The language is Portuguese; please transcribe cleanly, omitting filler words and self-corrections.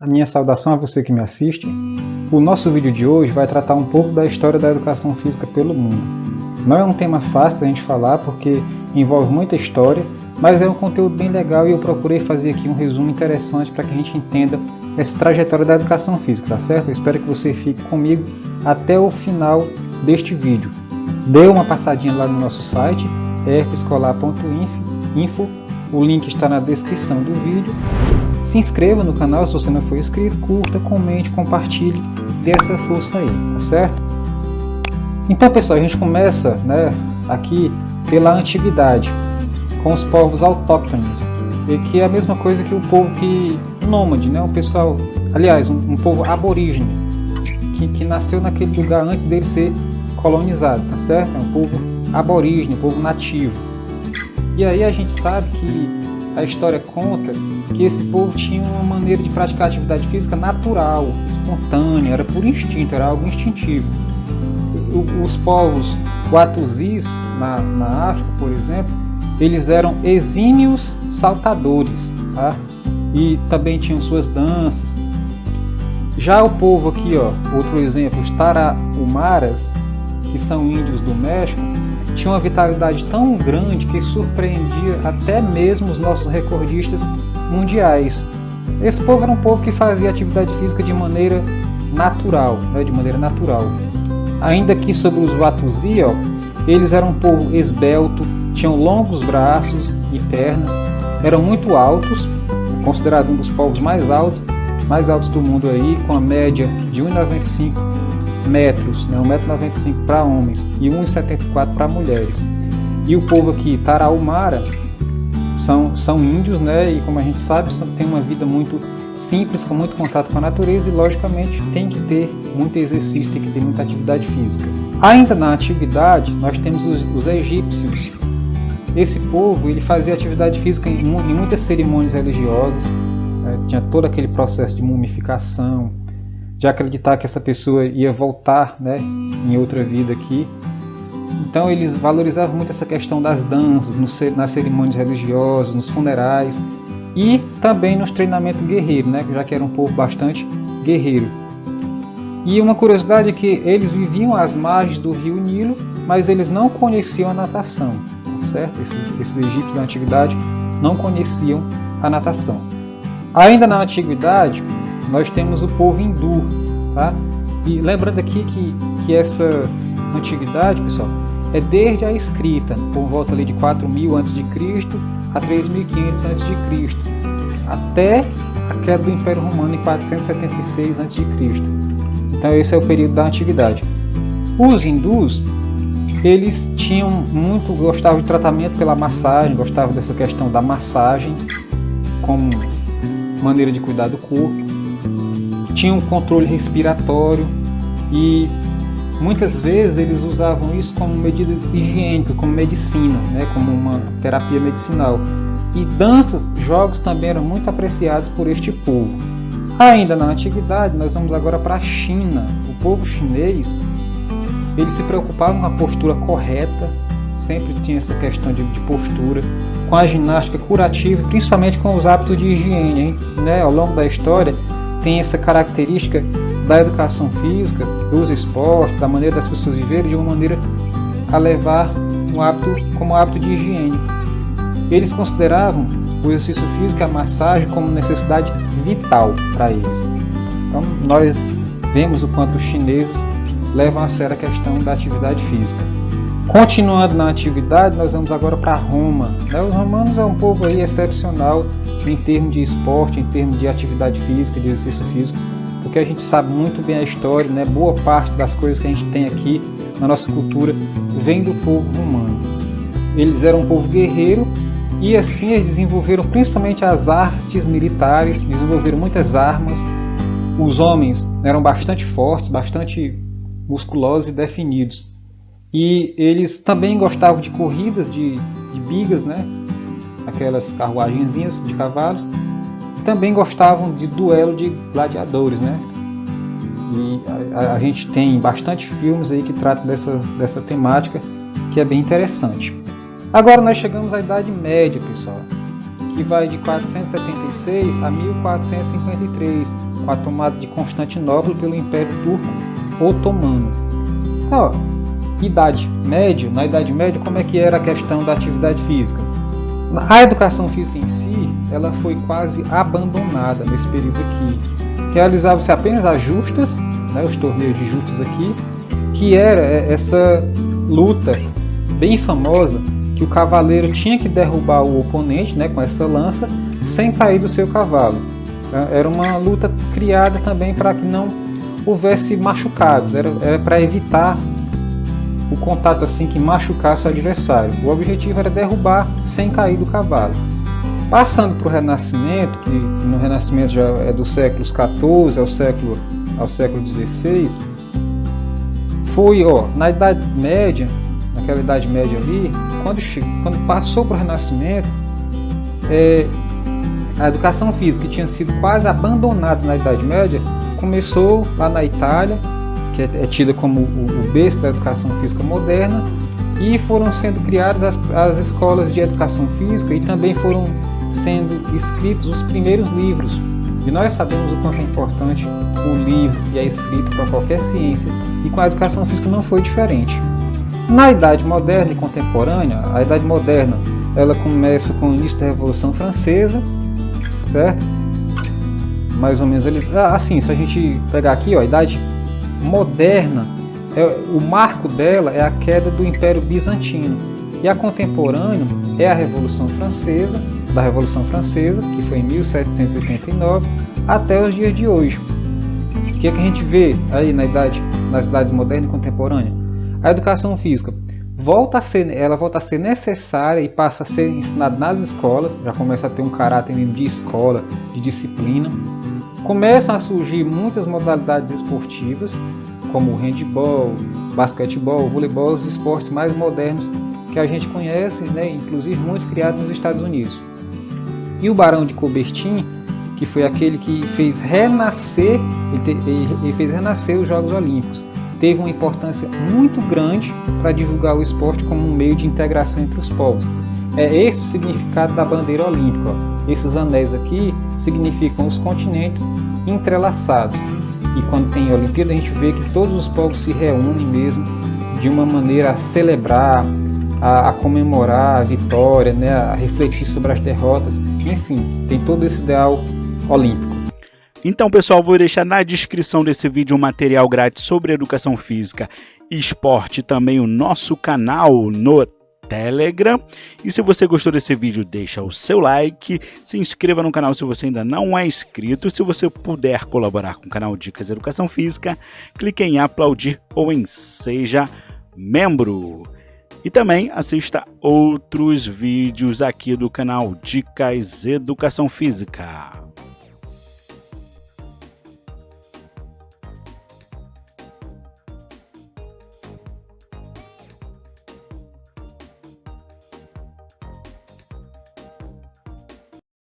A minha saudação a você que me assiste. O nosso vídeo de hoje vai tratar um pouco da história da educação física pelo mundo. Não é um tema fácil da gente falar porque envolve muita história, mas é um conteúdo bem legal e eu procurei fazer aqui um resumo interessante para que a gente entenda essa trajetória da educação física, tá certo? Eu espero que você fique comigo até o final deste vídeo. Dê uma passadinha lá no nosso site, erpescolar.info, o link está na descrição do vídeo. Se inscreva no canal se você não for inscrito, curta, comente, compartilhe, dê essa força aí, tá certo? Então pessoal, a gente começa aqui pela antiguidade, com os povos autóctones, que é a mesma coisa que o povo nômade, o pessoal, aliás, um povo aborígene, que nasceu naquele lugar antes dele ser colonizado, tá certo? É um povo aborígene, um povo nativo. E aí a gente sabe que a história conta que esse povo tinha uma maneira de praticar atividade física natural, espontânea, era por instinto, era algo instintivo. Os povos Watuzis, na África, por exemplo, eles eram exímios saltadores, tá? E também tinham suas danças. Já o povo aqui, outro exemplo, os Tarahumaras, que são índios do México, tinha uma vitalidade tão grande que surpreendia até mesmo os nossos recordistas mundiais. Esse povo era um povo que fazia atividade física de maneira natural, Ainda que sobre os Watusi, eles eram um povo esbelto, tinham longos braços e pernas, eram muito altos, considerado um dos povos mais altos do mundo aí, com a média de 1,95 metros, 1,95 m para homens e 1,74 m para mulheres. E o povo aqui, Tarahumara, são índios, e como a gente sabe, tem uma vida muito simples, com muito contato com a natureza e logicamente tem que ter muito exercício, tem que ter muita atividade física. Ainda na antiguidade, nós temos os egípcios. Esse povo ele fazia atividade física em muitas cerimônias religiosas, tinha todo aquele processo de mumificação, de acreditar que essa pessoa ia voltar em outra vida aqui. Então eles valorizavam muito essa questão das danças, nas cerimônias religiosas, nos funerais e também nos treinamentos guerreiros, já que era um povo bastante guerreiro. E uma curiosidade é que eles viviam às margens do rio Nilo, mas eles não conheciam a natação, tá certo? Esses egípcios da antiguidade não conheciam a natação. Ainda na antiguidade, nós temos o povo hindu, tá? E lembrando aqui que essa antiguidade, pessoal, é desde a escrita, por volta ali de 4.000 a.C. a 3.500 a.C., até a queda do Império Romano em 476 a.C. Então esse é o período da antiguidade. Os hindus, eles gostavam de tratamento pela massagem, gostavam dessa questão da massagem como maneira de cuidar do corpo. Tinham um controle respiratório e muitas vezes eles usavam isso como medida higiênica, como medicina, como uma terapia medicinal. E danças, jogos também eram muito apreciados por este povo. Ainda na antiguidade, nós vamos agora para a China. O povo chinês, eles se preocupavam com a postura correta, sempre tinha essa questão de postura, com a ginástica curativa, principalmente com os hábitos de higiene. Ao longo da história, tem essa característica da educação física, dos esportes, da maneira das pessoas viverem de uma maneira a levar um hábito como hábito de higiene. Eles consideravam o exercício físico e a massagem como necessidade vital para eles. Então nós vemos o quanto os chineses levam a sério a questão da atividade física. Continuando na antiguidade, nós vamos agora para Roma. Os romanos é um povo aí excepcional em termos de esporte, em termos de atividade física, de exercício físico, porque a gente sabe muito bem a história, boa parte das coisas que a gente tem aqui na nossa cultura vem do povo romano. Eles eram um povo guerreiro e assim eles desenvolveram principalmente as artes militares, desenvolveram muitas armas. Os homens eram bastante fortes, bastante musculosos e definidos. E eles também gostavam de corridas de bigas, aquelas carruagenzinhas de cavalos. Também gostavam de duelo de gladiadores, E a gente tem bastante filmes aí que tratam dessa temática, que é bem interessante. Agora nós chegamos à Idade Média, pessoal, que vai de 476 a 1453, com a tomada de Constantinopla pelo Império Turco Otomano. Ó, Idade Média, na Idade Média, como é que era a questão da atividade física? A educação física em si, ela foi quase abandonada nesse período aqui. Realizava-se apenas as justas, né, os torneios de justas aqui, que era essa luta bem famosa, que o cavaleiro tinha que derrubar o oponente, né, com essa lança, sem cair do seu cavalo. Era uma luta criada também para que não houvesse machucados, era para evitar o contato assim que machucasse o adversário. O objetivo era derrubar sem cair do cavalo. Passando para o Renascimento, que no Renascimento já é dos séculos XIV ao século XVI, foi na Idade Média, naquela Idade Média ali, quando passou para o Renascimento, a educação física, que tinha sido quase abandonada na Idade Média, começou lá na Itália, que é tida como o berço da educação física moderna, e foram sendo criadas as escolas de educação física, e também foram sendo escritos os primeiros livros. E nós sabemos o quanto é importante o livro e a escrita para qualquer ciência, e com a educação física não foi diferente. Na Idade Moderna e Contemporânea, a Idade Moderna ela começa com o início da Revolução Francesa, certo? Mais ou menos assim, se a gente pegar aqui, a Idade Moderna, o marco dela é a queda do Império Bizantino, e a contemporânea é a Revolução Francesa, que foi em 1789 até os dias de hoje. O que é que a gente vê aí nas idades moderna e contemporânea? A educação física volta a ser necessária e passa a ser ensinada nas escolas, já começa a ter um caráter de escola, de disciplina. Começam a surgir muitas modalidades esportivas, como o handebol, basquetebol, voleibol, os esportes mais modernos que a gente conhece, né, inclusive muitos criados nos Estados Unidos. E o Barão de Coubertin, que foi aquele que fez renascer, ele fez renascer os Jogos Olímpicos, teve uma importância muito grande para divulgar o esporte como um meio de integração entre os povos. É esse o significado da bandeira olímpica. Esses anéis aqui significam os continentes entrelaçados. E quando tem a Olimpíada, a gente vê que todos os povos se reúnem mesmo de uma maneira a celebrar, a comemorar a vitória, né, a refletir sobre as derrotas. Enfim, tem todo esse ideal olímpico. Então, pessoal, vou deixar na descrição desse vídeo um material grátis sobre educação física e esporte, também o nosso canal no Telegram. E se você gostou desse vídeo, deixa o seu like, se inscreva no canal se você ainda não é inscrito. Se você puder colaborar com o canal Dicas Educação Física, clique em aplaudir ou em seja membro. E também assista outros vídeos aqui do canal Dicas Educação Física.